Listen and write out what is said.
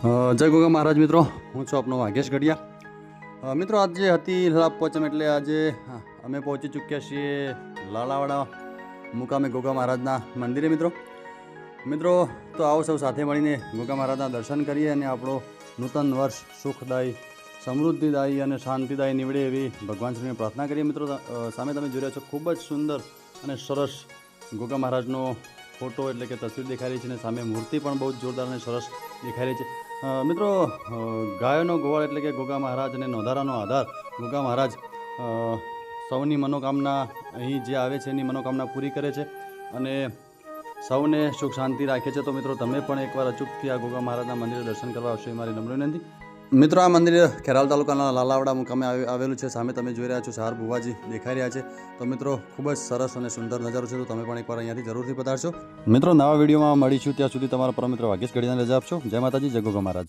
જય ગોગા મહારાજ મિત્રો, હું છું આપનો વાઘેશ ગઢિયા. મિત્રો આજે હતી લાભ પહોંચમ એટલે આજે અમે પહોંચી ચૂક્યા છીએ લાલાવાડા મુકામે ગોગા મહારાજના મંદિરે. મિત્રો તો આવો સૌ સાથે મળીને ગોગા મહારાજના દર્શન કરીએ અને આપણો નૂતન વર્ષ સુખદાયી, સમૃદ્ધિદાયી અને શાંતિદાયી નીવડે એવી ભગવાન શ્રીને પ્રાર્થના કરીએ. મિત્રો સામે તમે જોઈ રહ્યા છો ખૂબ જ સુંદર અને સરસ ગોગા મહારાજનો ફોટો એટલે કે તસવીર દેખાઈ રહી છે અને સામે મૂર્તિ પણ બહુ જ જોરદાર અને સરસ દેખાઈ રહી છે. મિત્રો ગાયોનો ગોવાળ એટલે કે ગોગા મહારાજ અને નોંધારાનો આધાર ગોગા મહારાજ સૌની મનોકામના અહીં જે આવે છે એની મનોકામના પૂરી કરે છે અને સૌને સુખ શાંતિ રાખે છે. તો મિત્રો તમે પણ એકવાર અચૂકથી આ ગોગા મહારાજના મંદિરે દર્શન કરવા આવશો એ મારી નમ્ર વિનંતી. મિત્રો આ મંદિર ખેરાલ તાલુકાના લાલાવાડા મુકામે આવેલું છે. સામે તમે જોઈ રહ્યા છો ચાર ભુવાજી દેખાઈ રહ્યા છે. તો મિત્રો ખૂબ જ સરસ અને સુંદર નજારો છે. તો તમે પણ એકવાર અહીંયાથી જરૂરથી પધારશો. મિત્રો નવા વિડીયોમાં મળીશું, ત્યાં સુધી તમારા પરમ મિત્ર વાઘેશ ગઢિયાને રજા આપશો. જય માતાજી, જય ગોગા મહારાજ.